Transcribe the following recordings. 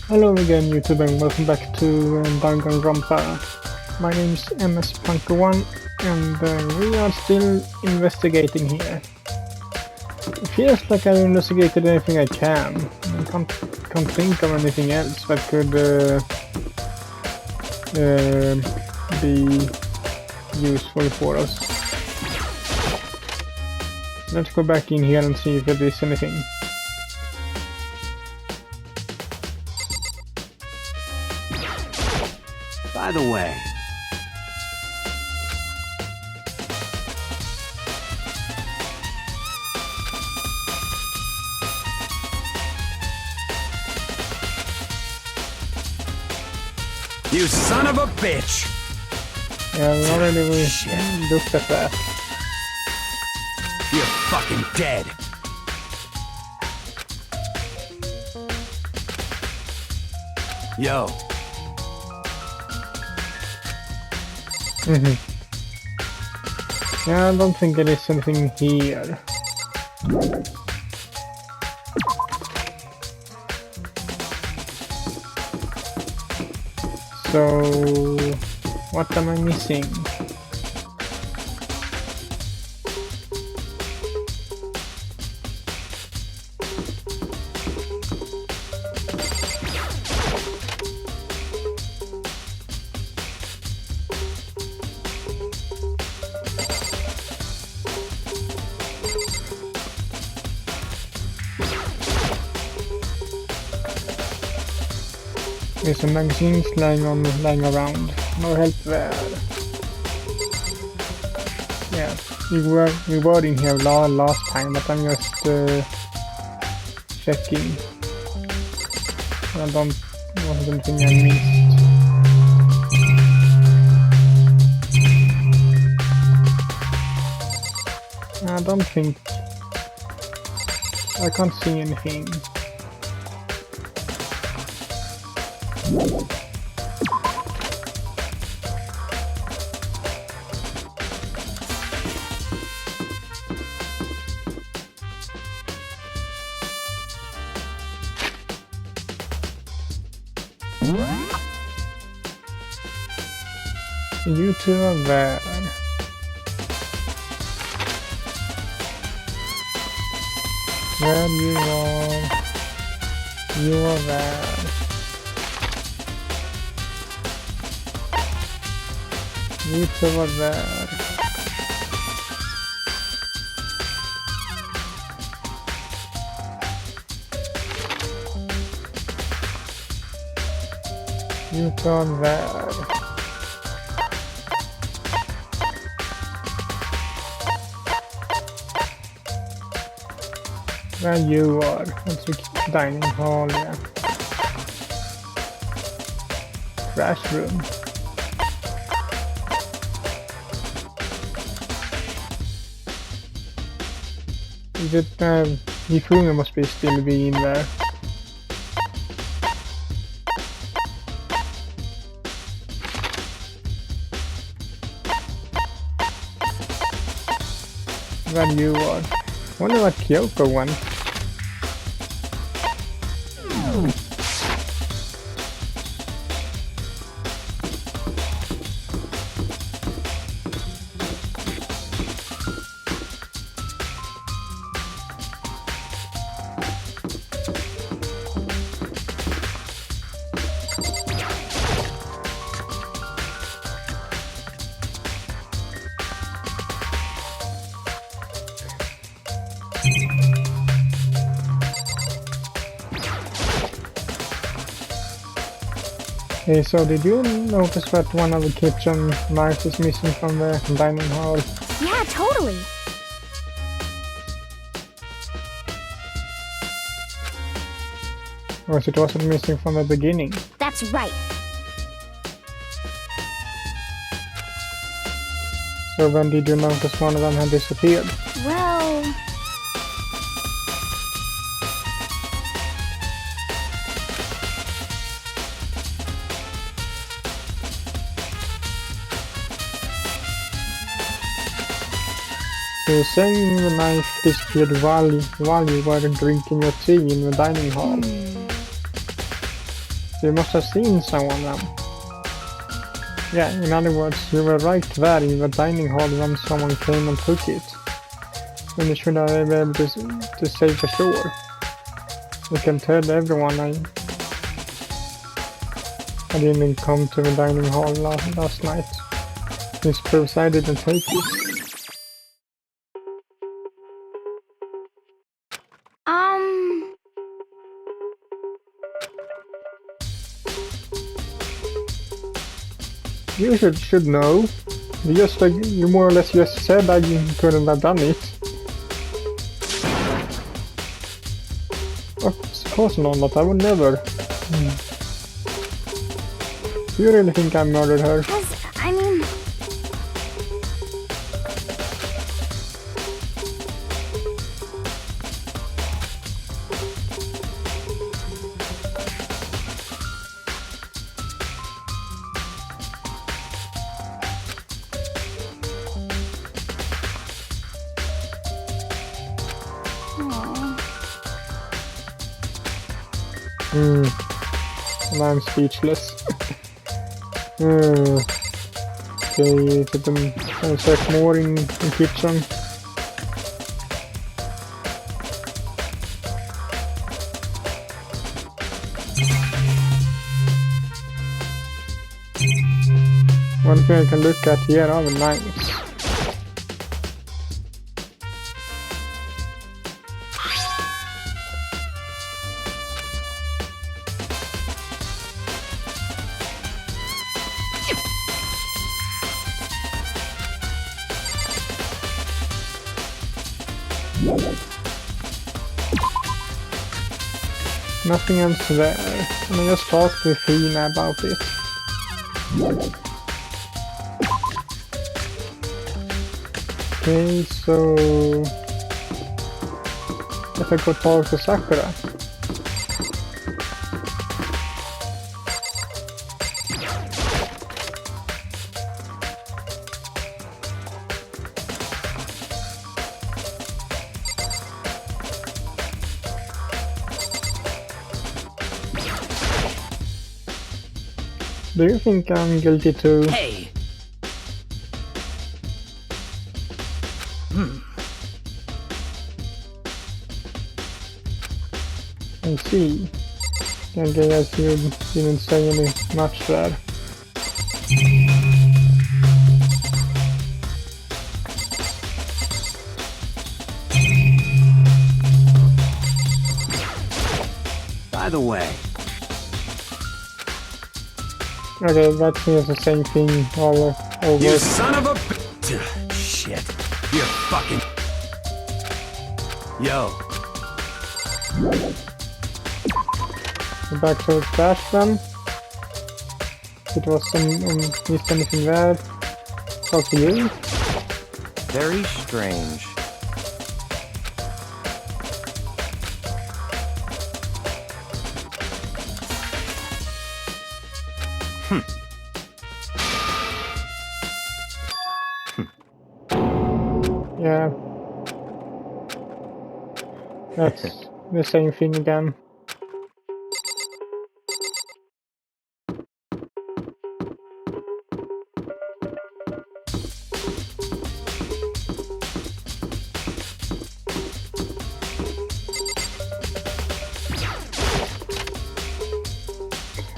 Hello again YouTube and welcome back to Danganronpa. My name is MS1 and we are still investigating here. It feels like I've investigated anything I can. I can't think of anything else that could be useful for us. Let's go back in here and see if there is anything. By the way, you son of a bitch! Yeah, we already looked at that. You're fucking dead. Yo. Yeah, I don't think there is anything here. So, what am I missing? There's some magazines lying around. No help there. Yeah, we were in here last time, but I'm just checking. I don't want anything I missed. I don't think I can't see anything. You two are there. There you are. You are there. You two are there. You two are there. There you are. That's the dining hall, yeah. Trash room. Is it, Hifune must be still be in there. There you are. Wonder what Kyoko went. Hey, so did you notice that one of the kitchen knives is missing from the dining hall? Yeah, totally. Or it wasn't missing from the beginning? That's right. So when did you notice one of them had disappeared? Well... So you're saying the knife disappeared while you were drinking your tea in the dining hall? You must have seen someone then. Yeah, in other words, you were right there in the dining hall when someone came and took it. When you should have been able to say for sure. You can tell everyone I didn't come to the dining hall last night. This proves I didn't take it. You should know. You more or less just said I couldn't have done it. Of course not, but I would never. Do you really think I murdered her? I mean... And I'm speechless. Okay, put them search more in kitchen. One thing I can look at here are the knives. Nothing else there. And I just talked with Fina about it. Okay, so... if I go talk to Sakura. Do you think I'm guilty too? Hey! I see. I guess you didn't say any much there. By the way... Okay, that seems the same thing all over. You son of a bitch! Shit. You're fucking... Yo. Back to the trash then. It was missed anything there. Talk to you. Very strange. Yeah. That's the same thing again.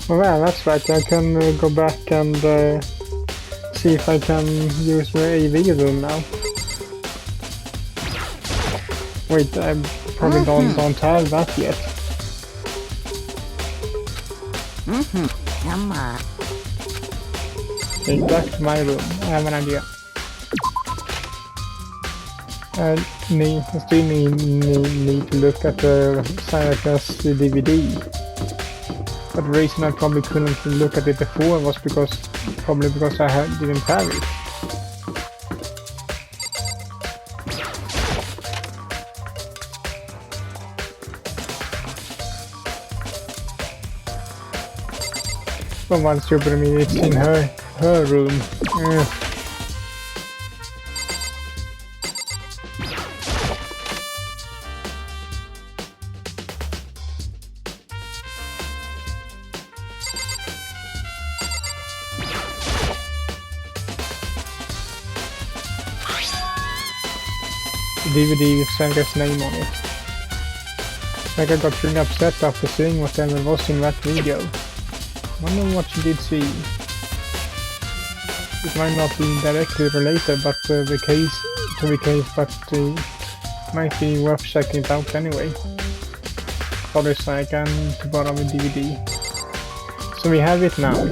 Well, that's right, I can go back and see if I can use my AV room now. Wait, I probably don't have that yet. Come on. Okay, back to my room. I have an idea. I still need to look at the Cyrakas DVD. But the reason I probably couldn't look at it before was probably because I didn't have it. But one stupid me, it's in her room. DVD with Saga's name on it. Saga got really upset after seeing whatever was in that video. Wonder what she did see. It might not be directly related but the case, but might be worth checking it out anyway. Sorry Saga, I need to borrow the DVD. So we have it now.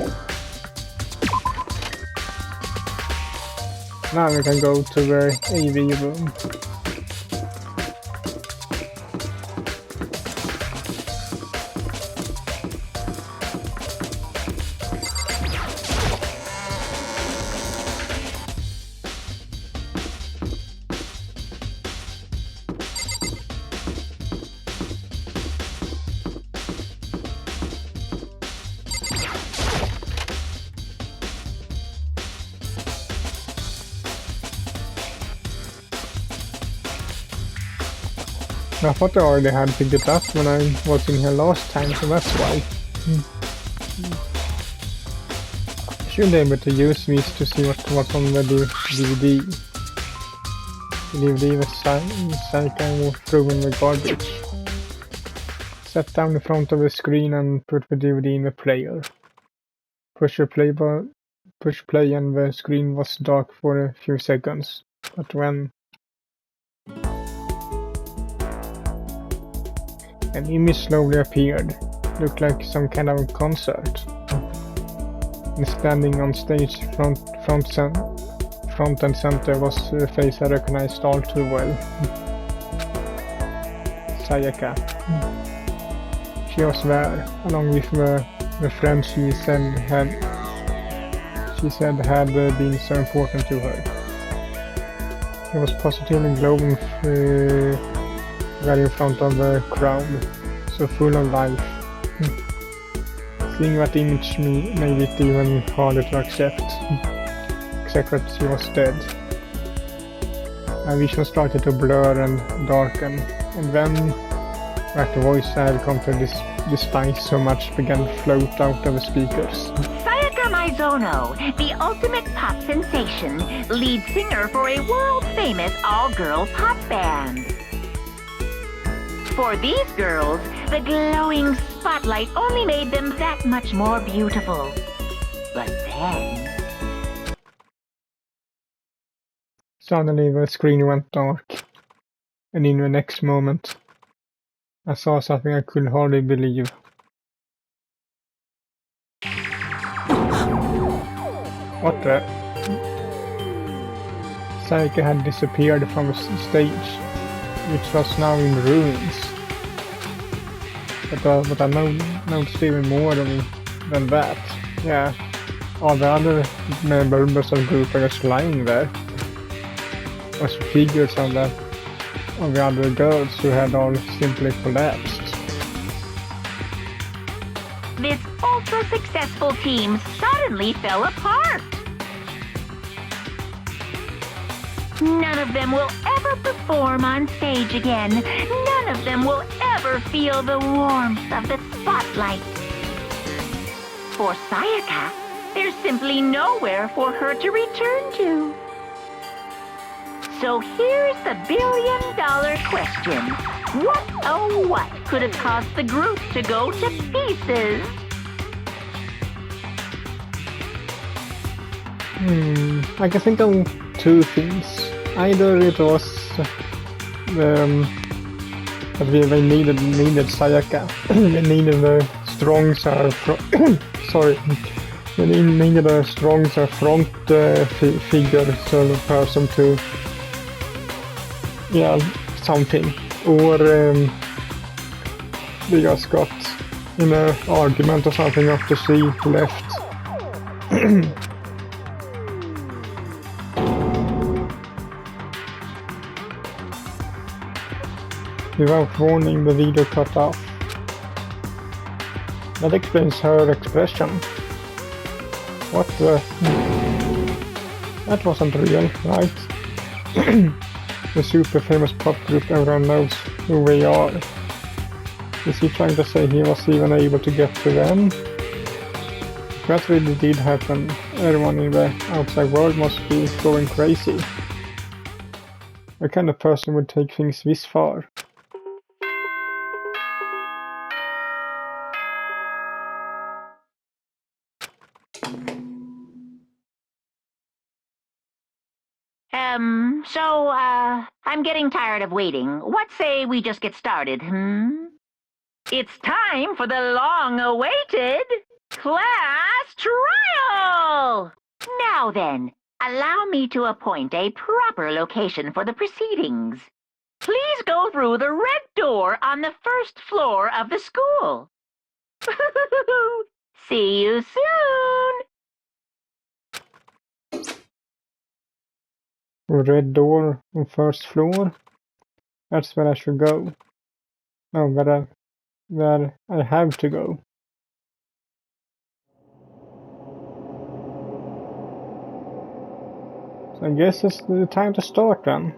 Now we can go to the AV room. I thought I already had picked it up when I was in here last time, so that's why. I should be able to use these to see what's on the DVD. The DVD was Saika threw in the garbage. Sat down in front of the screen and put the DVD in the player. Push play and the screen was dark for a few seconds, but when an image slowly appeared, looked like some kind of concert. And standing on stage front and center was a face I recognized all too well. Sayaka. She was there, along with the friend she said had been so important to her. She was positively glowing right in front of the crowd, so full of life. Seeing that image made it even harder to accept, except that she was dead. My vision started to blur and darken, and then that voice I had come to despise so much began to float out of the speakers. Sayaka Maizono, the ultimate pop sensation, lead singer for a world-famous all-girl pop band. For these girls, the glowing spotlight only made them that much more beautiful. But then... Suddenly the screen went dark, and in the next moment, I saw something I could hardly believe. What the? Sayaka had disappeared from the stage, which was now in ruins. But I noticed even more than that. Yeah, all the other members of the group are just lying there. Was figures of the other girls who had all simply collapsed. This ultra-successful team suddenly fell apart. None of them will ever perform on stage again. None of them will ever feel the warmth of the spotlight. For Sayaka, there's simply nowhere for her to return to. So here's the billion-dollar question. What, oh what, could have caused the group to go to pieces? I can think of two things. Either it was that they needed Sayaka. They needed a strong sorry. They needed a strong front figure, so person to something. Or they just got in an argument or something after she left. Without warning, the video cut off. That explains her expression. What the... That wasn't real, right? The super famous pop group, everyone knows who they are. Is he trying to say he was even able to get to them? If that really did happen, everyone in the outside world must be going crazy. What kind of person would take things this far? I'm getting tired of waiting. What say we just get started, It's time for the long-awaited class trial! Now then, allow me to appoint a proper location for the proceedings. Please go through the red door on the first floor of the school. See you soon! Red door on first floor? That's where I should go. No, where I have to go. So I guess it's the time to start then.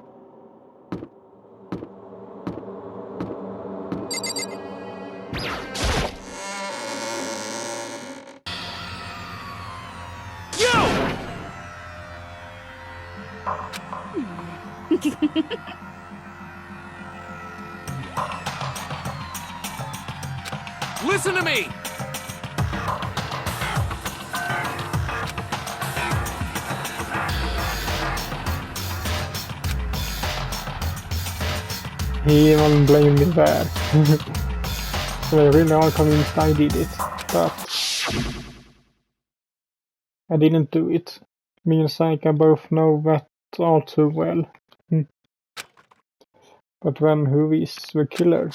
Listen to me! He even blamed me there. So I really are convinced I did it, but I didn't do it. Me and Saika both know that all too well. But then who is the killer?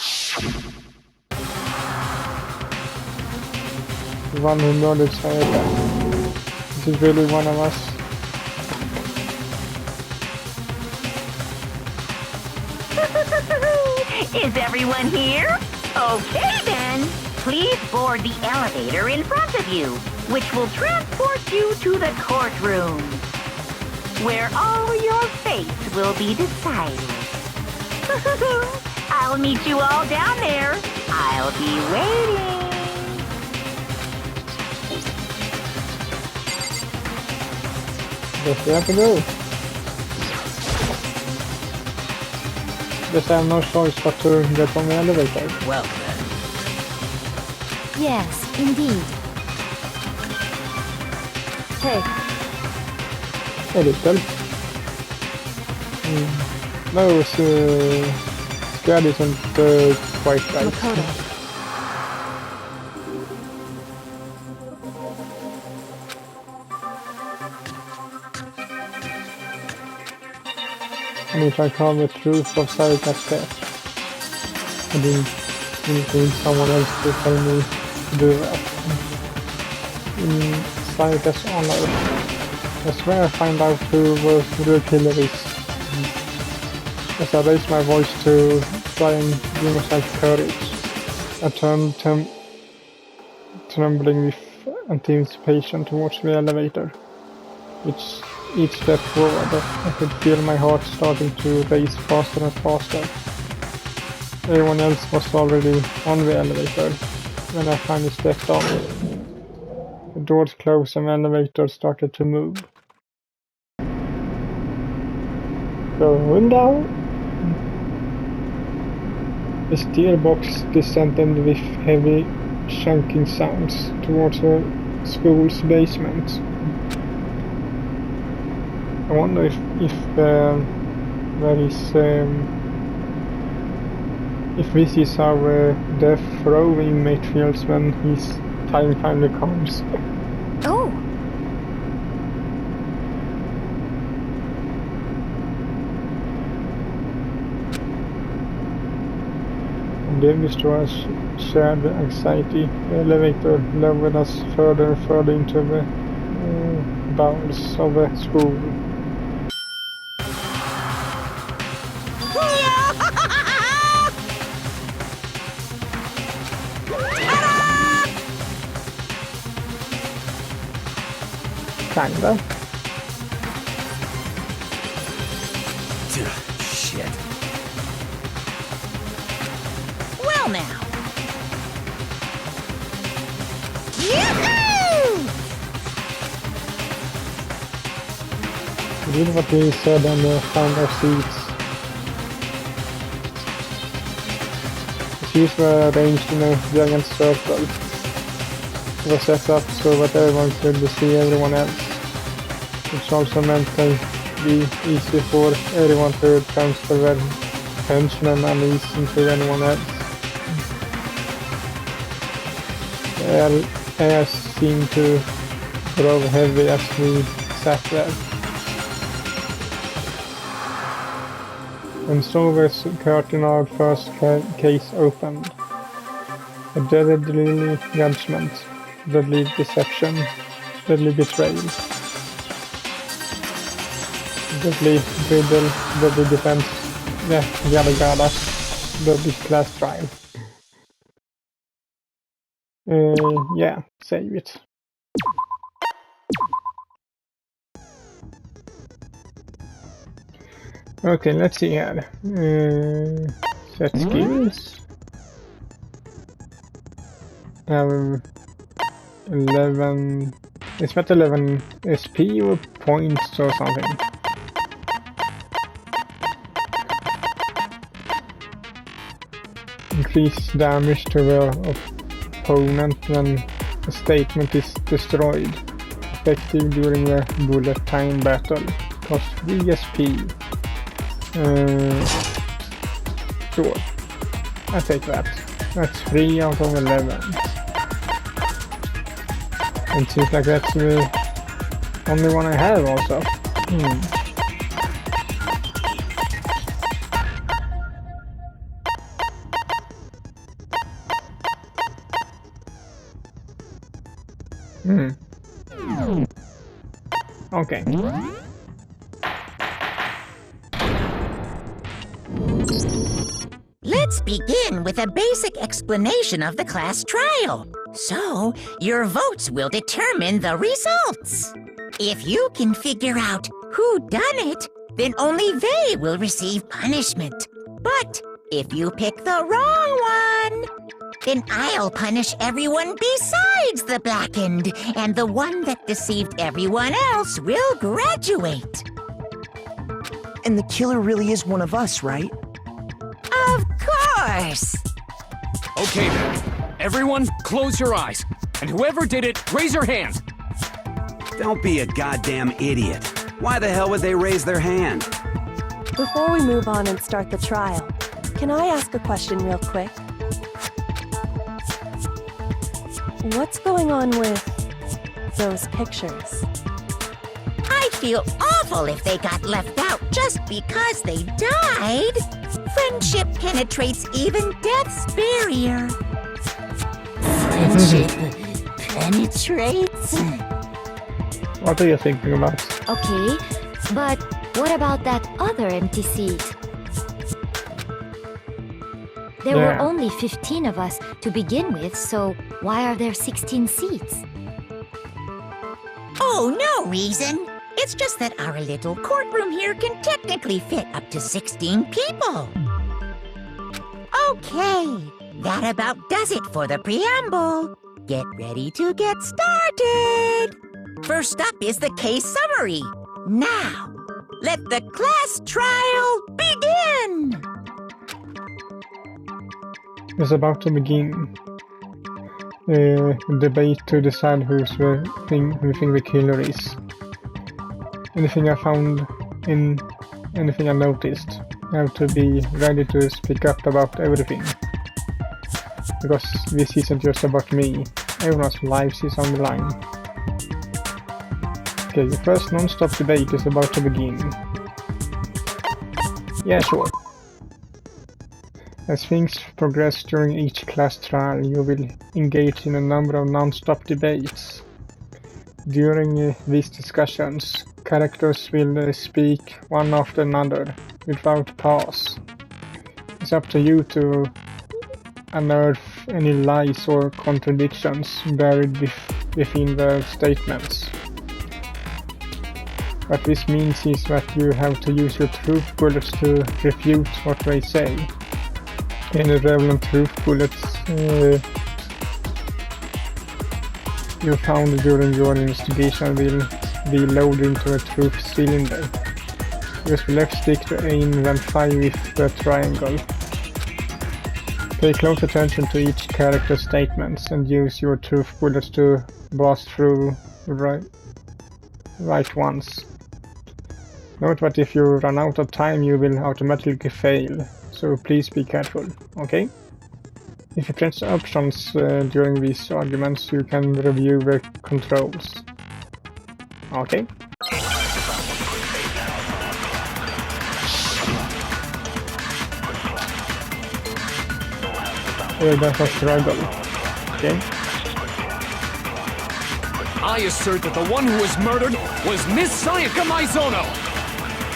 The one who murdered Saika. Is it really one of us? Is everyone here? Okay then. Please board the elevator in front of you, which will transport you to the courtroom, where all your fates will be decided. I'll meet you all down there. I'll be waiting. Guess we have to go. Guess I have no choice but to get on the elevator. Well then. Yes, indeed. Hey, A little. No, scared isn't quite right. Makoto. And if I call the truth of Saika's death, I didn't need someone else to tell me to do that. In Saika's honor, I swear I find out who the real killer is. As I raise my voice to try and give myself courage, I turn trembling with anticipation towards the elevator. Each step forward, I could feel my heart starting to race faster and faster. Everyone else was already on the elevator when I finally stepped on it. The doors closed and the elevator started to move. Going down. The steerbox descended with heavy shunking sounds towards the school's basement. I wonder if there is if this is how death row inmate feels when his time finally comes. Oh, And then we start shared anxiety. The elevator lowered us further and further into the bowels of the school. Kinda. Shit. well now. Yoo-hoo! We did what we said and found our seats. NPCs were arranged in a giant circle. It was set up so that everyone could see everyone else, which also meant it would be easy for everyone to transfer their tension and unease into anyone else. The air seemed to grow heavy as we sat there. And so the curtain of our first case opened. A deadly judgment, deadly deception, deadly betrayal, deadly riddle, deadly defense, yada yada, deadly class trial. Yeah, save it. Okay, let's see here. Set skills. Have 11. Is that 11 SP or points or something? Increase damage to the opponent when a statement is destroyed. Effective during the bullet time battle. Cost 3 SP. Sure. I take that. That's 3 out of 11. And seems like that's the only one I have also. Okay. Let's begin with a basic explanation of the class trial. So, your votes will determine the results. If you can figure out who done it, then only they will receive punishment. But if you pick the wrong one, then I'll punish everyone besides the blackened, and the one that deceived everyone else will graduate. And the killer really is one of us, right? Of course! Okay then. Everyone, close your eyes. And whoever did it, raise your hand. Don't be a goddamn idiot. Why the hell would they raise their hand? Before we move on and start the trial, can I ask a question real quick? What's going on with those pictures? I'd feel awful if they got left out just because they died. Friendship penetrates even death's barrier. Friendship penetrates? What are you thinking about? Okay, but what about that other empty seat? There were only 15 of us to begin with, so why are there 16 seats? Oh, no reason. It's just that our little courtroom here can technically fit up to 16 people. Okay, that about does it for the preamble. Get ready to get started. First up is the case summary. Now, let the class trial begin. It's about to begin. A debate to decide who think the killer is. Anything I found in anything I noticed, I have to be ready to speak up about everything. Because this isn't just about me, everyone's lives is on the line. Okay, the first non-stop debate is about to begin. Yeah, sure. As things progress during each class trial, you will engage in a number of non-stop debates. During these discussions, characters will speak one after another, without pause. It's up to you to unearth any lies or contradictions buried within their statements. What this means is that you have to use your truth bullets to refute what they say. Any relevant truth bullets you found during your investigation will be loaded into a truth cylinder. Use the left stick to aim, then fire with the triangle. Pay close attention to each character's statements and use your truth bullets to blast through the right ones. Note that if you run out of time you will automatically fail, so please be careful, okay? If you press options during these arguments you can review the controls. Okay? That's a struggle. Okay? I assert that the one who was murdered was Miss Sayaka Maizono!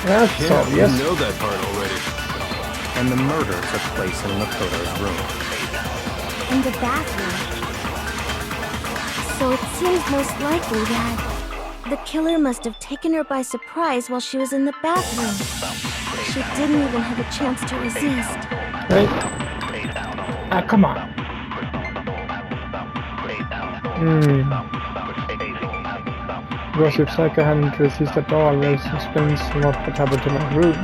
That's Yeah, obvious. we know that part already. And the murder took place in Makoto's room. In the bathroom. So it seems most likely that The killer must have taken her by surprise while she was in the bathroom. She didn't even have a chance to resist. Right? Ah, come on. Because if Sayaka hadn't resisted at all, there's suspense of what happened to my room.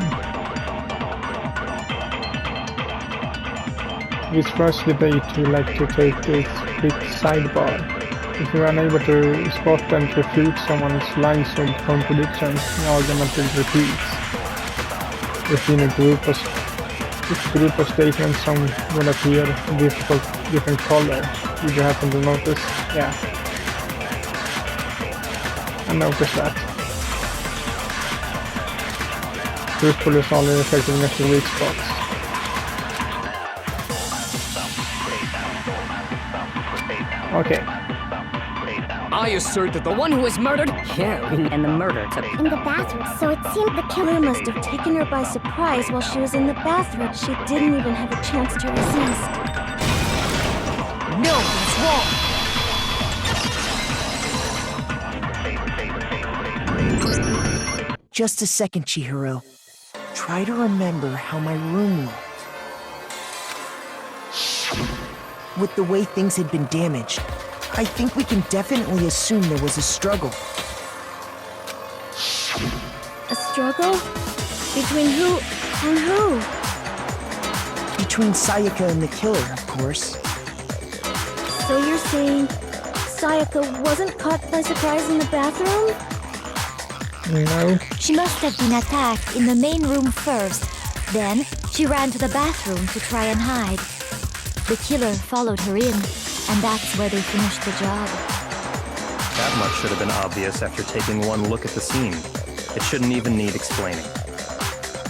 This first debate we like to take a quick sidebar. If you are unable to spot and refute someone's lines of contradictions, the argument will repeat. Within a group of statements, some will appear in different color. Did you happen to notice? Yeah. I noticed that. Truthful is only affecting at the weak spots. Okay. I assert that the one who was murdered... Yeah, and the murder took... In the bathroom, so it seemed the killer must have taken her by surprise while she was in the bathroom. She didn't even have a chance to resist. No, that's wrong! Just a second, Chihiro. Try to remember how my room looked. With the way things had been damaged, I think we can definitely assume there was a struggle. A struggle? Between who and who? Between Sayaka and the killer, of course. So you're saying Sayaka wasn't caught by surprise in the bathroom? No. she must have been attacked in the main room first. Then she ran to the bathroom to try and hide. The killer followed her in, and that's where they finished the job. That much should have been obvious after taking one look at the scene. It shouldn't even need explaining.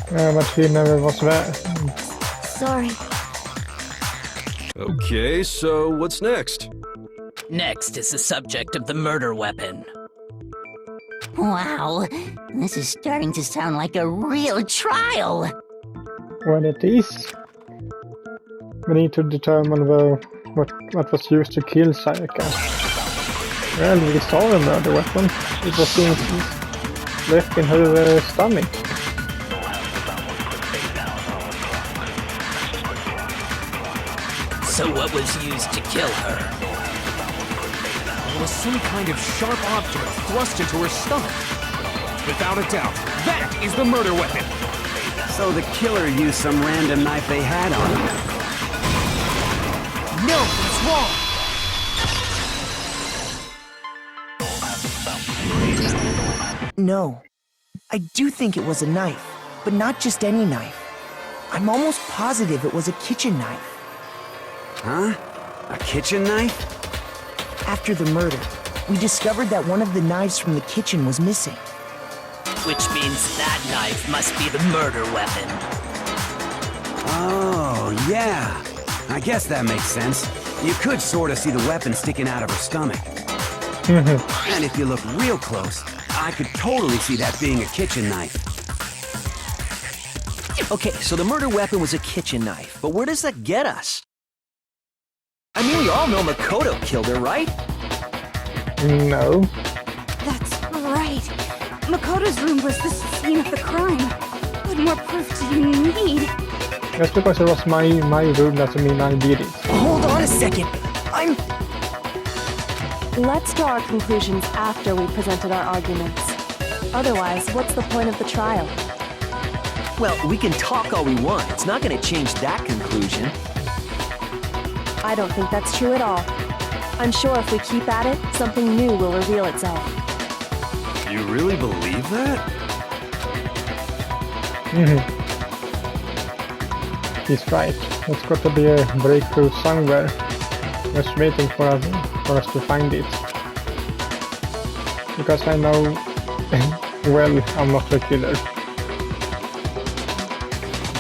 But he never was there. Sorry. Okay, so what's next? Next is the subject of the murder weapon. Wow, this is starting to sound like a real trial. Well, it is. We need to determine what was used to kill Sayaka. Well, we saw a murder weapon. It was left in her stomach. So what was used to kill her? It was some kind of sharp object thrust into her stomach. Without a doubt, that is the murder weapon. So the killer used some random knife they had on him. No, that's wrong. No. I do think it was a knife, but not just any knife. I'm almost positive it was a kitchen knife. Huh? A kitchen knife? After the murder, we discovered that one of the knives from the kitchen was missing. Which means that knife must be the murder weapon. Oh, yeah. I guess that makes sense. You could sort of see the weapon sticking out of her stomach. And if you look real close, I could totally see that being a kitchen knife. Okay, so the murder weapon was a kitchen knife, but where does that get us? I mean, we all know Makoto killed her, right? No. That's right. Makoto's room was the scene of the crime. What more proof do you need? Just because it was my room doesn't mean I did it. Hold on a second. Let's draw our conclusions after we presented our arguments. Otherwise, what's the point of the trial? Well, we can talk all we want. It's not going to change that conclusion. I don't think that's true at all. I'm sure if we keep at it, something new will reveal itself. You really believe that? He's right. There's got to be a breakthrough somewhere. Just waiting for us to find it. Because I know, well, I'm not a killer.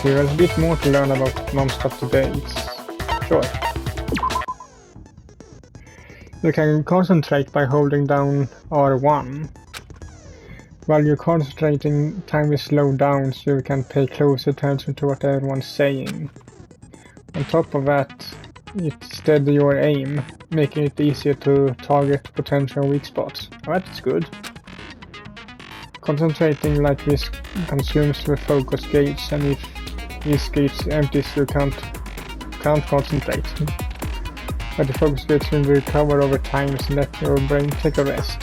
There's a bit more to learn about non-stop today, sure. You can concentrate by holding down R1. While you're concentrating, time is slowed down so you can pay close attention to what everyone's saying. On top of that, it steadies your aim, making it easier to target potential weak spots. That's good. Concentrating like this consumes the focus gauge, and if this gauge empties you can't concentrate. But the focus gauge will recover over time, so let your brain take a rest.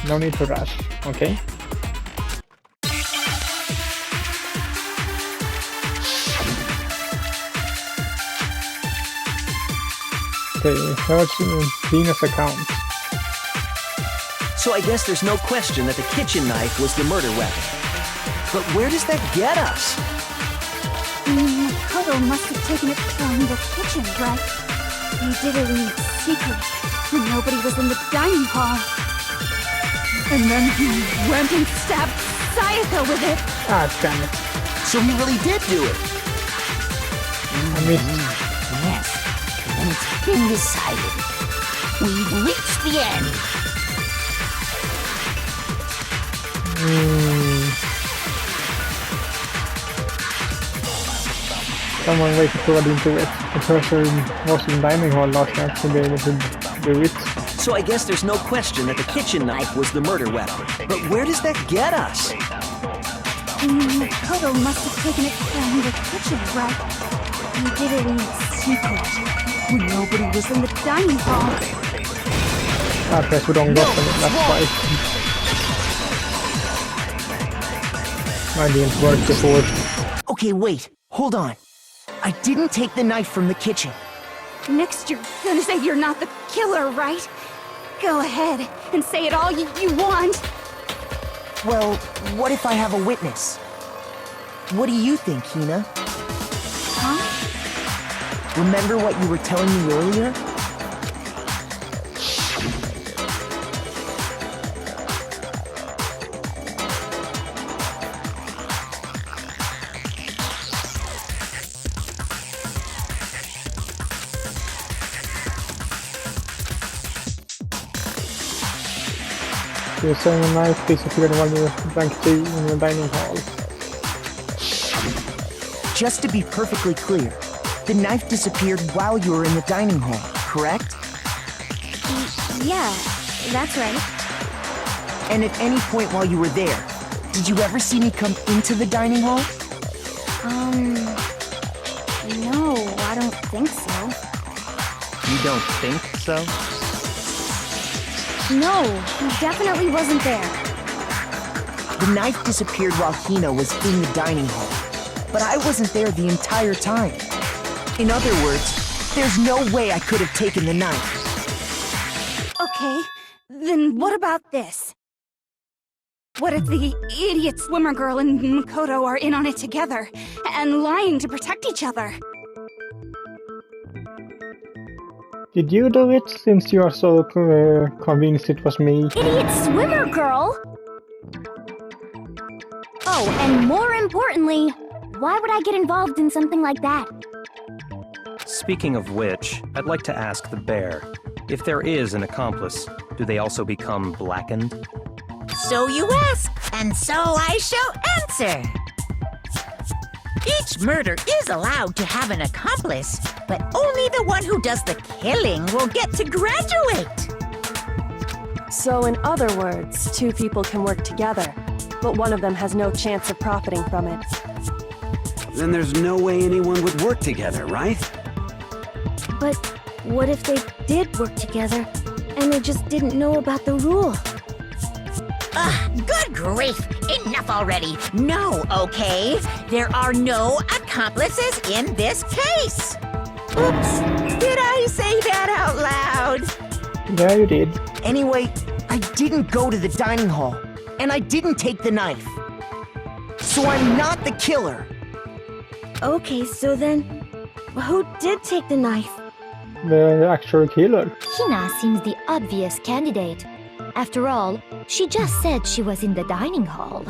No need to rush, okay? Okay, search Tina's account. So I guess there's no question that the kitchen knife was the murder weapon. But where does that get us? Makoto must have taken it from the kitchen, right? He did it in secret, when nobody was in the dining hall. And then he went and stabbed Sayaka with it. Ah, damn it. So he really did do it. I missed. Yes, and it's been decided. We've reached the end. Someone waited to add into it. The person was in dining hall last night to be able to do it. So I guess there's no question that the kitchen knife was the murder weapon. But where does that get us? Makoto must have taken it from the kitchen, right? He did it in secret, when nobody was in the dining hall. I pressed the wrong button, that's why. I didn't work before. Okay, wait. Hold on. I didn't take the knife from the kitchen. Next you're gonna say you're not the killer, right? Go ahead and say it all you want. Well, what if I have a witness? What do you think, Hina? Huh? Remember what you were telling me earlier? You're saying a knife disappeared while you drank tea in the dining hall. Just to be perfectly clear, the knife disappeared while you were in the dining hall, correct? Yeah, that's right. And at any point while you were there, did you ever see me come into the dining hall? No, I don't think so. You don't think so? No, he definitely wasn't there. The knife disappeared while Hina was in the dining hall, but I wasn't there the entire time. In other words, there's no way I could have taken the knife. Okay, then what about this? What if the idiot swimmer girl and Makoto are in on it together, and lying to protect each other? Did you do it, since you are so convinced it was me? Idiot swimmer girl? Oh, and more importantly, why would I get involved in something like that? Speaking of which, I'd like to ask the bear, if there is an accomplice, do they also become blackened? So you ask, and so I shall answer. Each murder is allowed to have an accomplice, but only the one who does the killing will get to graduate. So in other words, two people can work together, but one of them has no chance of profiting from it. Then there's no way anyone would work together, right? But what if they did work together, and they just didn't know about the rule? Good grief! Enough already! No, okay? There are no accomplices in this case! Oops! Did I say that out loud. Yeah, you did. Anyway, I didn't go to the dining hall, and I didn't take the knife. So I'm not the killer. Okay, so then, who did take the knife? The actual killer. Hina seems the obvious candidate. After all, she just said she was in the dining hall.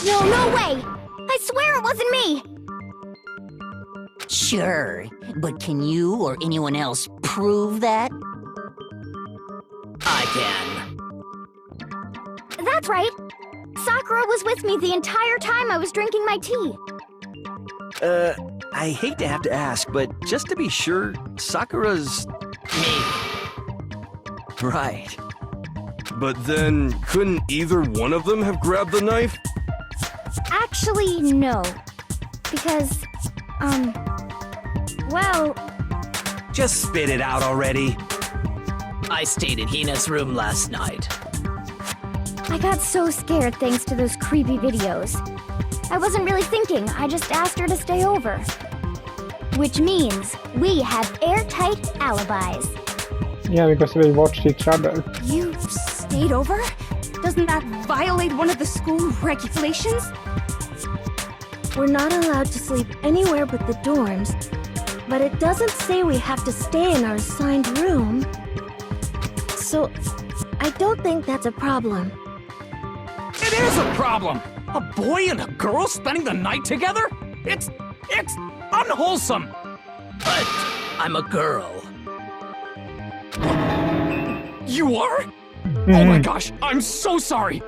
No way! I swear it wasn't me! Sure, but can you or anyone else prove that? I can. That's right. Sakura was with me the entire time I was drinking my tea. I hate to have to ask, but just to be sure, Sakura's... Me. Right. But then, couldn't either one of them have grabbed the knife? Actually, no. Because, well... Just spit it out already. I stayed in Hina's room last night. I got so scared thanks to those creepy videos. I wasn't really thinking, I just asked her to stay over. Which means we have airtight alibis. Yeah, because we watched each other. You stayed over? Doesn't that violate one of the school regulations? We're not allowed to sleep anywhere but the dorms, but it doesn't say we have to stay in our assigned room. So, I don't think that's a problem. It is a problem! A boy and a girl spending the night together? It's unwholesome! But I'm a girl. You are? Oh my gosh, I'm so sorry!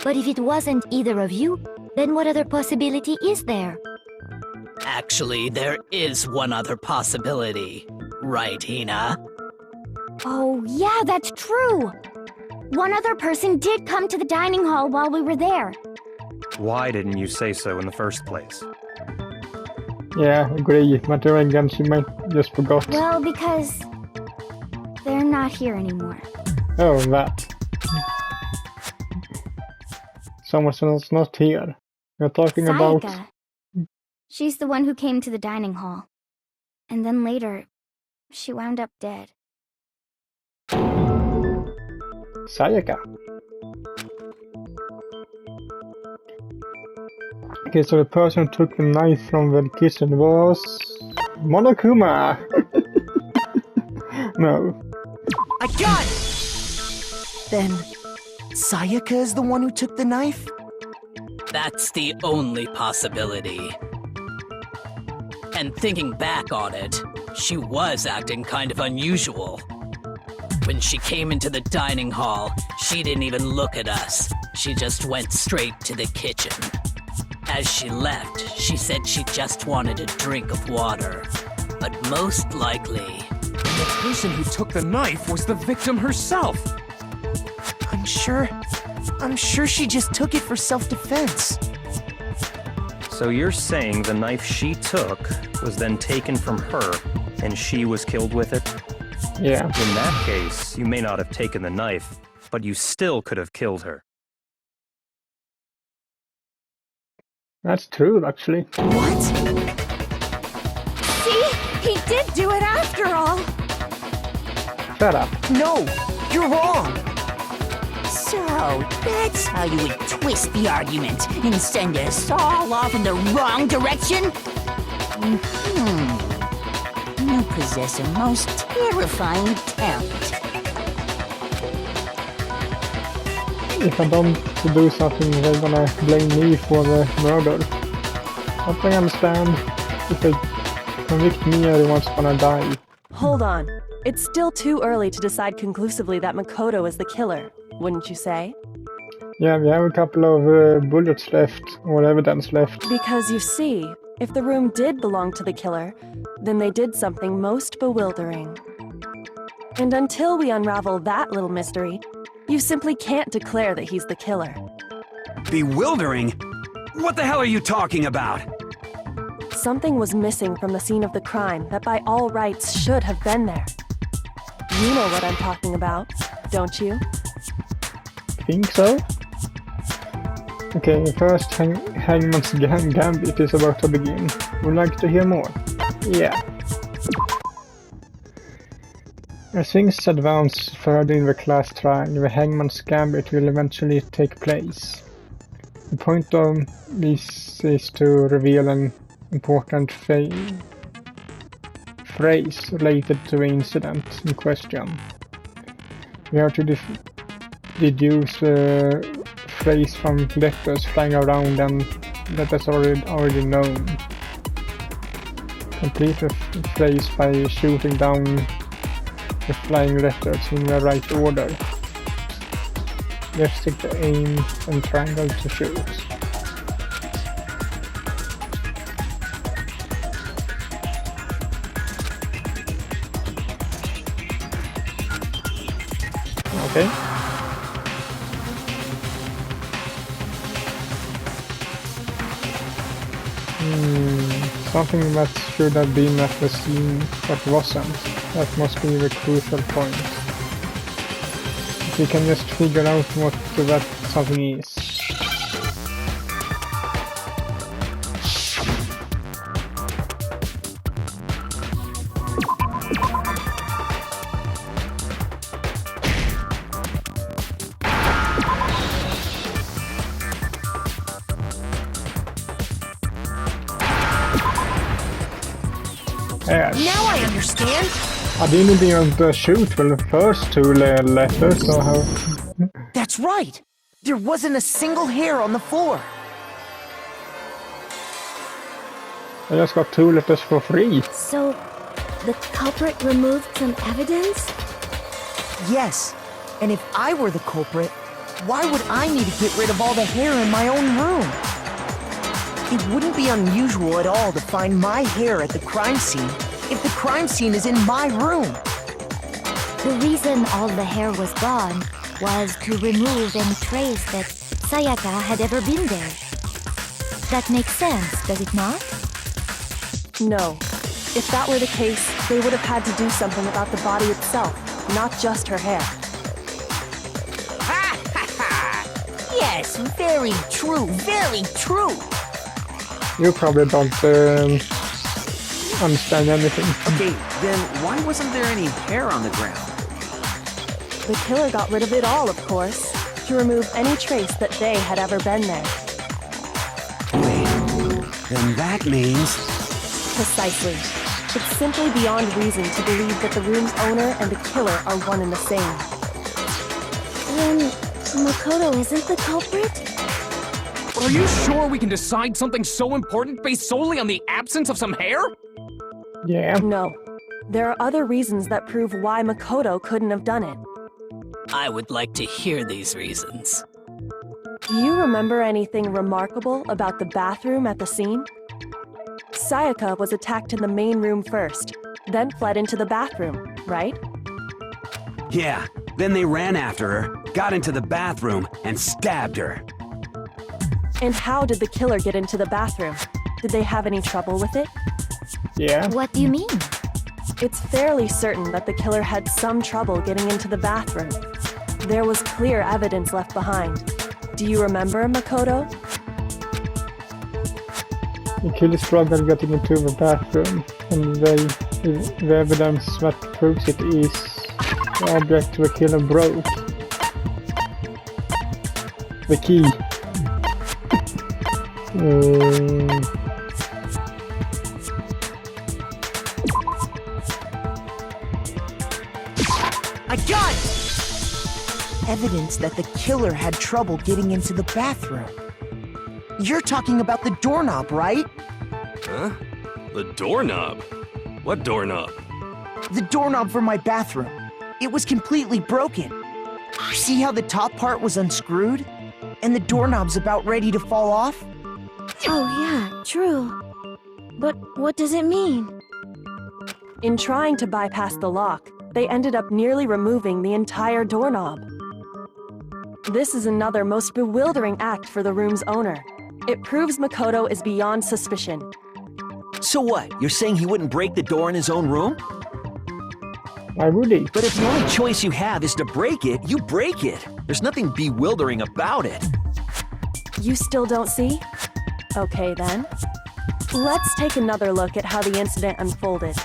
But if it wasn't either of you, then what other possibility is there? Actually, there is one other possibility. Right, Hina? Oh, yeah, that's true! One other person did come to the dining hall while we were there. Why didn't you say so in the first place? Yeah, agree. But then again, she might just forgot. Well, because... they're not here anymore. Oh, that. Someone's not here. We're talking about... Sayaka. She's the one who came to the dining hall. And then later, she wound up dead. Sayaka. Okay, so the person who took the knife from the kitchen was... Monokuma! No. I got it! Then, Sayaka is the one who took the knife? That's the only possibility. And thinking back on it, she was acting kind of unusual. When she came into the dining hall, she didn't even look at us. She just went straight to the kitchen. As she left, she said she just wanted a drink of water. But most likely... the person who took the knife was the victim herself! I'm sure she just took it for self-defense. So you're saying the knife she took was then taken from her, and she was killed with it? Yeah. In that case, you may not have taken the knife, but you still could have killed her. That's true, actually. What? See? He did do it after all! Shut up. No! You're wrong! So, that's how you would twist the argument and send us all off in the wrong direction? You possess a most terrifying talent. If I don't do something, they're gonna blame me for the murder. But I understand. If they convict me, everyone's gonna die. Hold on. It's still too early to decide conclusively that Makoto is the killer, wouldn't you say? Yeah, we have a couple of bullets left, or evidence left. Because you see, if the room did belong to the killer, then they did something most bewildering. And until we unravel that little mystery, you simply can't declare that he's the killer. Bewildering? What the hell are you talking about? Something was missing from the scene of the crime that by all rights should have been there. You know what I'm talking about, don't you? Think so? Okay, first Hangman's Gambit is about to begin. Would like to hear more? Yeah. As things advance further in the class trial, the Hangman's Gambit will eventually take place. The point of this is to reveal an important phrase related to the incident in question. We have to deduce the phrase from letters flying around and that is already known. Complete the phrase by shooting down the flying letters in the right order. Left stick to aim and triangle to shoot. Okay. Something that should have been at the scene but wasn't. That must be the crucial point. If we can just figure out what that something is. Now I understand. I didn't even shoot for the first two letters, so how... That's right! There wasn't a single hair on the floor. I just got 2 letters for free. So, the culprit removed some evidence? Yes, and if I were the culprit, why would I need to get rid of all the hair in my own room? It wouldn't be unusual at all to find my hair at the crime scene if the crime scene is in my room. The reason all the hair was gone was to remove any trace that Sayaka had ever been there. That makes sense, does it not? No. If that were the case, they would have had to do something about the body itself, not just her hair. Ha ha ha! Yes, very true, very true! You probably don't understand anything. Okay, then why wasn't there any hair on the ground? The killer got rid of it all, of course, to remove any trace that they had ever been there. Wait, then that means... Precisely. It's simply beyond reason to believe that the room's owner and the killer are one and the same. Then, Makoto isn't the culprit? Are you sure we can decide something so important based solely on the absence of some hair? Yeah. No. There are other reasons that prove why Makoto couldn't have done it. I would like to hear these reasons. Do you remember anything remarkable about the bathroom at the scene? Sayaka was attacked in the main room first, then fled into the bathroom, right? Yeah, then they ran after her, got into the bathroom, and stabbed her. And how did the killer get into the bathroom? Did they have any trouble with it? Yeah. What do you mean? It's fairly certain that the killer had some trouble getting into the bathroom. There was clear evidence left behind. Do you remember, Makoto? The killer struggled getting into the bathroom, and the evidence that proves it is the object the killer broke. The key. I got it! Evidence that the killer had trouble getting into the bathroom. You're talking about the doorknob, right? Huh? The doorknob? What doorknob? The doorknob for my bathroom. It was completely broken. See how the top part was unscrewed? And the doorknob's about ready to fall off? Oh yeah, true. But what does it mean? In trying to bypass the lock, they ended up nearly removing the entire doorknob. This is another most bewildering act for the room's owner. It proves Makoto is beyond suspicion. So what? You're saying he wouldn't break the door in his own room? Why would he? But if the only choice you have is to break it, you break it. There's nothing bewildering about it. You still don't see? Okay then. Let's take another look at how the incident unfolded.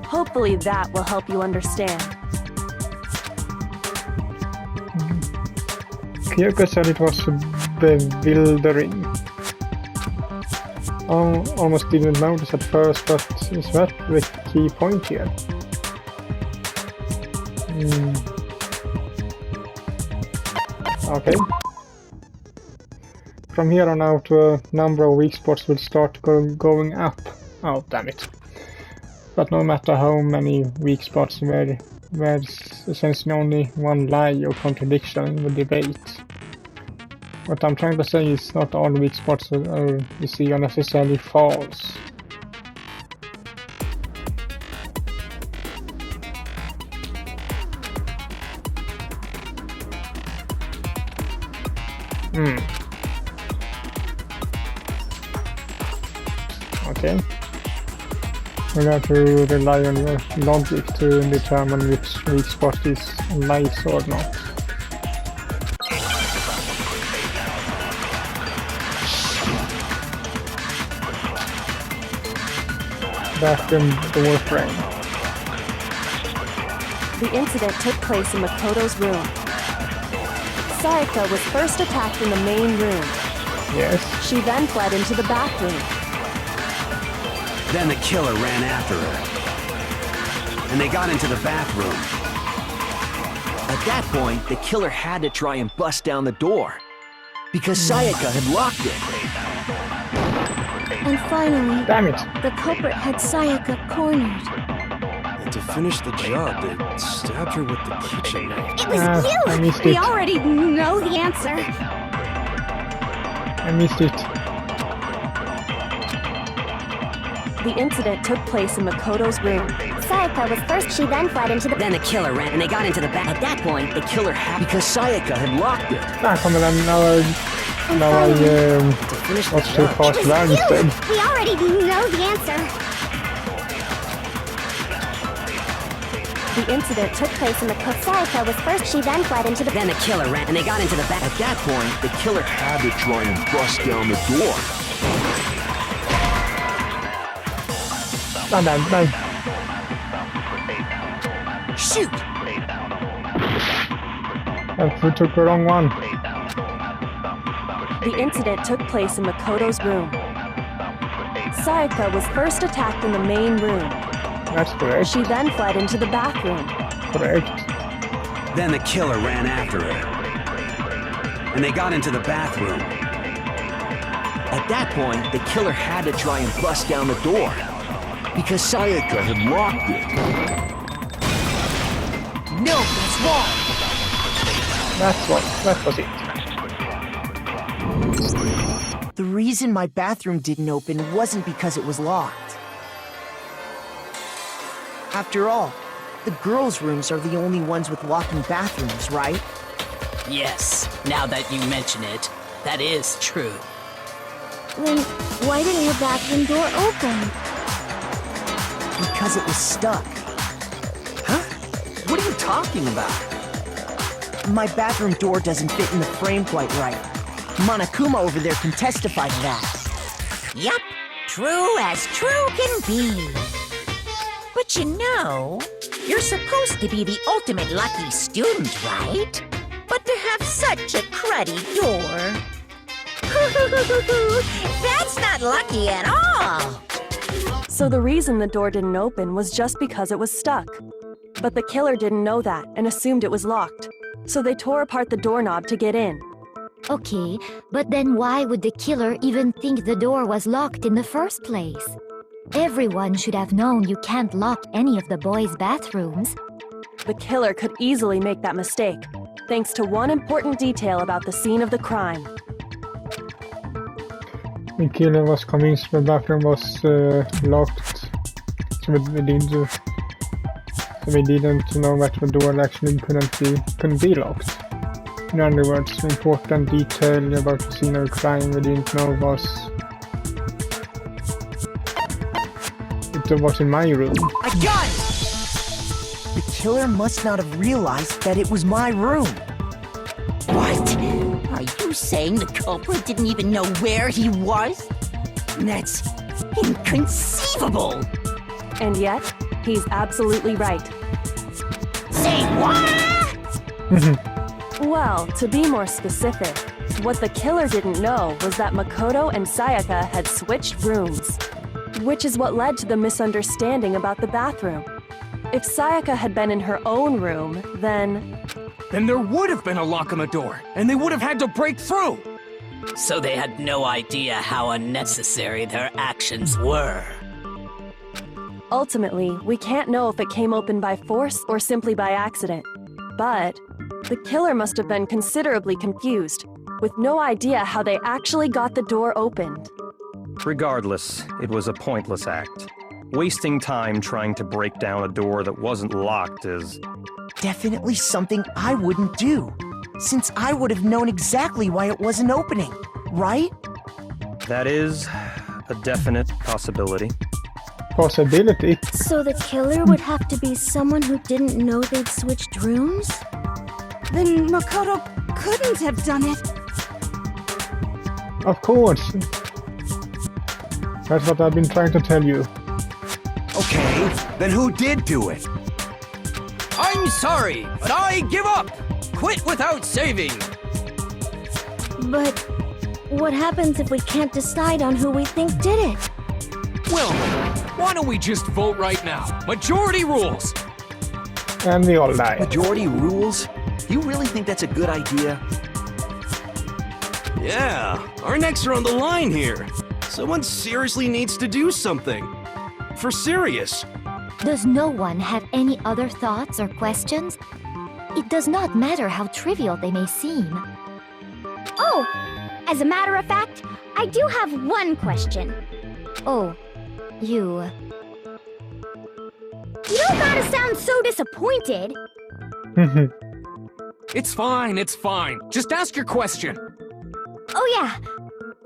Hopefully that will help you understand. Kyoko said it was bewildering. I almost didn't notice at first, but is that the key point here? Okay. From here on out, a number of weak spots will start going up. Oh, damn it. But no matter how many weak spots, there's essentially only one lie or contradiction in the debate. What I'm trying to say is not all weak spots you see are necessarily false. Okay. We'll have to rely on your logic to determine which weak spot is lies or not. Bathroom door frame. The incident took place in Makoto's room. Sayaka was first attacked in the main room. Yes. She then fled into the bathroom. Then the killer ran after her. And they got into the bathroom. At that point, the killer had to try and bust down the door. Because Sayaka had locked it. And finally, Damn it. the culprit had Sayaka cornered. And to finish the job, they stabbed her with the kitchen knife. It was I you! missed We it. already know the answer. I missed it. The incident took place in Makoto's room. Sayaka was first, she then fled into the... Then the killer ran and they got into the back. At that point, the killer had... Because Sayaka had locked it. Come on, now I was too fast there instead. We already know the answer. The incident took place in Sayaka was first, she then fled into the... Then the killer ran and they got into the back. At that point, the killer had to try and bust down the door. No. Shoot! We took the wrong one. The incident took place in Makoto's room. Sayaka was first attacked in the main room. That's correct. She then fled into the bathroom. Correct. Then the killer ran after her. And they got into the bathroom. At that point, the killer had to try and bust down the door. Because Sayaka had locked it. No, that's wrong! That was it. The reason my bathroom didn't open wasn't because it was locked. After all, the girls' rooms are the only ones with locking bathrooms, right? Yes, now that you mention it, that is true. Then why didn't your bathroom door open? Because it was stuck. Huh? What are you talking about? My bathroom door doesn't fit in the frame quite right. Monokuma over there can testify to that. Yup, true as true can be. But you know, you're supposed to be the ultimate lucky student, right? But to have such a cruddy door. That's not lucky at all. So the reason the door didn't open was just because it was stuck. But the killer didn't know that and assumed it was locked. So they tore apart the doorknob to get in. Okay, but then why would the killer even think the door was locked in the first place? Everyone should have known you can't lock any of the boys' bathrooms. The killer could easily make that mistake, thanks to one important detail about the scene of the crime. The killer was convinced the bathroom was locked, so we didn't know that the door actually couldn't be locked. In other words, the important detail about the scene of the crime we didn't know was it was in my room. I got it! The killer must not have realized that it was my room. What? Are you saying the culprit didn't even know where he was? That's inconceivable! And yet, he's absolutely right. Say what? Well, to be more specific, what the killer didn't know was that Makoto and Sayaka had switched rooms, which is what led to the misunderstanding about the bathroom. If Sayaka had been in her own room, then there would have been a lock on the door, and they would have had to break through! So they had no idea how unnecessary their actions were. Ultimately, we can't know if it came open by force or simply by accident. But the killer must have been considerably confused, with no idea how they actually got the door opened. Regardless, it was a pointless act. Wasting time trying to break down a door that wasn't locked is... Definitely something I wouldn't do, since I would have known exactly why it wasn't opening, right? That is a definite possibility. Possibility? So the killer would have to be someone who didn't know they'd switched rooms? Then Makoto couldn't have done it. Of course. That's what I've been trying to tell you. Okay, then who did do it? I'm sorry, but I give up! Quit without saving! But what happens if we can't decide on who we think did it? Well, why don't we just vote right now? Majority rules! And we all die. Majority rules? You really think that's a good idea? Yeah, our necks are on the line here. Someone seriously needs to do something. For serious. Does no one have any other thoughts or questions? It does not matter how trivial they may seem. Oh, as a matter of fact, I do have one question. Oh, you... You don't gotta sound so disappointed. It's fine, it's fine. Just ask your question. Oh yeah.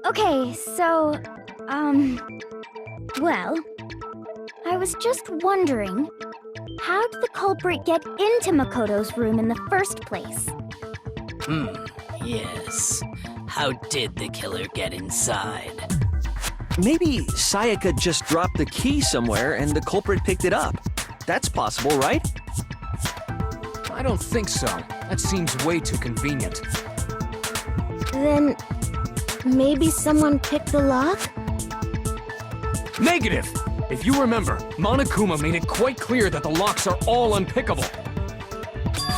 Okay, so, well, I was just wondering, how did the culprit get into Makoto's room in the first place? Yes. How did the killer get inside? Maybe Sayaka just dropped the key somewhere and the culprit picked it up. That's possible, right? I don't think so. That seems way too convenient. Then... maybe someone picked the lock? Negative! If you remember, Monokuma made it quite clear that the locks are all unpickable.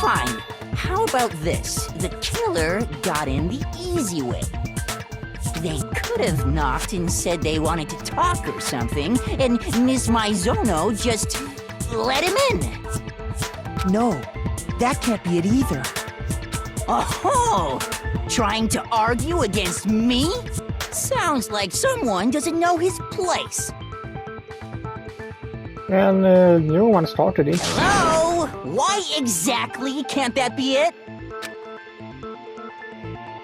Fine. How about this? The killer got in the easy way. They could have knocked and said they wanted to talk or something, and Miss Maizono just let him in. No, that can't be it either. Oh, trying to argue against me? Sounds like someone doesn't know his place. And no one started it. Hello? Why exactly can't that be it?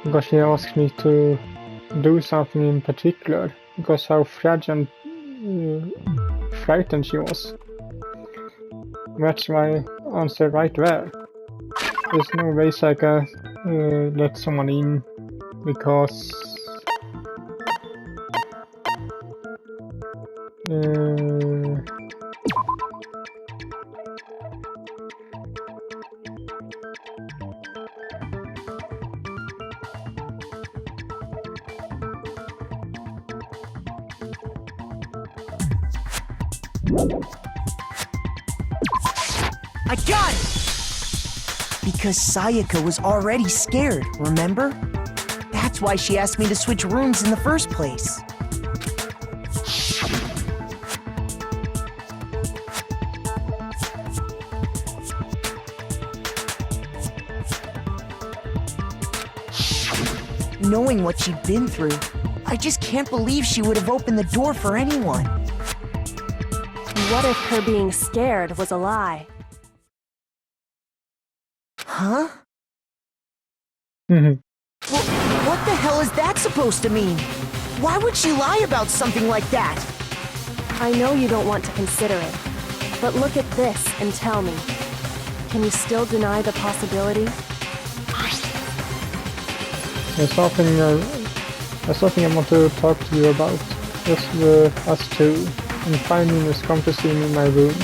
Because she asked me to do something in particular. Because how fragile and frightened she was. That's my answer right there. There's no way I can let someone in because I got it! Because Sayaka was already scared, remember? That's why she asked me to switch rooms in the first place. Knowing what she'd been through, I just can't believe she would have opened the door for anyone. What if her being scared was a lie? Huh? Well, what the hell is that supposed to mean? Why would she lie about something like that? I know you don't want to consider it, but look at this and tell me. Can you still deny the possibility? there's something I want to talk to you about. Just us two. And 5 minutes come to see me in my room.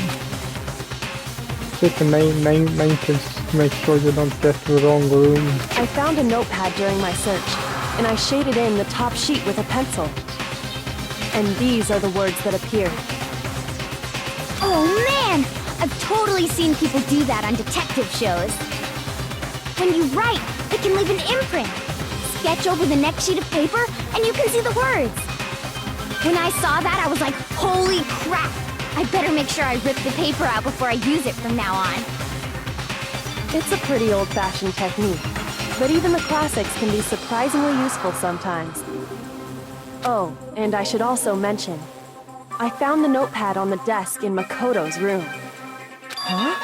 hit the main kills to make sure you don't get the wrong room. I found a notepad during my search, and I shaded in the top sheet with a pencil. And these are the words that appeared. Oh man! I've totally seen people do that on detective shows. When you write, it can leave an imprint. Sketch over the next sheet of paper, and you can see the words. When I saw that, I was like, holy crap! I better make sure I rip the paper out before I use it from now on. It's a pretty old-fashioned technique, but even the classics can be surprisingly useful sometimes. Oh, and I should also mention, I found the notepad on the desk in Makoto's room. Huh?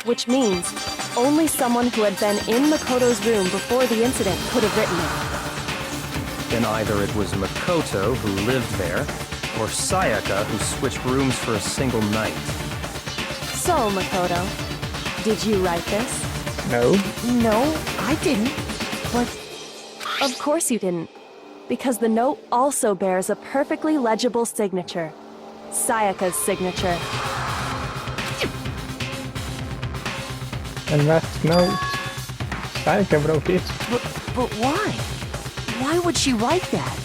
Which means only someone who had been in Makoto's room before the incident could have written it. Then either it was Makoto who lived there, or Sayaka who switched rooms for a single night. So, Makoto, did you write this? No. No, I didn't. But Of course you didn't, because the note also bears a perfectly legible signature. Sayaka's signature. And that note, Sayaka wrote it. but why? Why would she write that?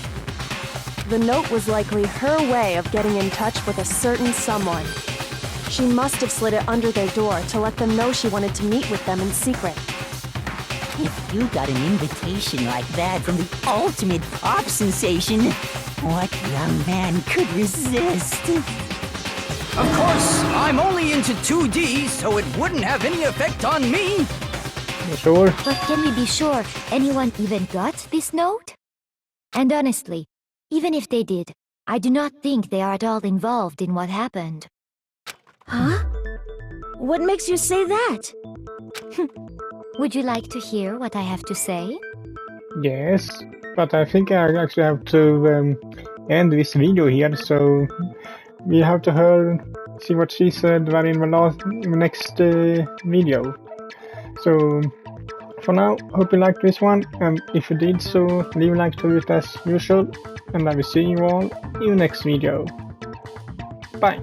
The note was likely her way of getting in touch with a certain someone. She must have slid it under their door to let them know she wanted to meet with them in secret. If you got an invitation like that from the ultimate pop sensation, what young man could resist? Of course, I'm only into 2D, so it wouldn't have any effect on me. Sure. But can we be sure anyone even got this note? And honestly, even if they did, I do not think they are at all involved in what happened. Huh? What makes you say that? Would you like to hear what I have to say? Yes, but I think I actually have to end this video here, so we have to see what she said in the next video. So for now, hope you liked this one, and if you did so, leave a like to it as usual, and I will see you all in the next video. Bye!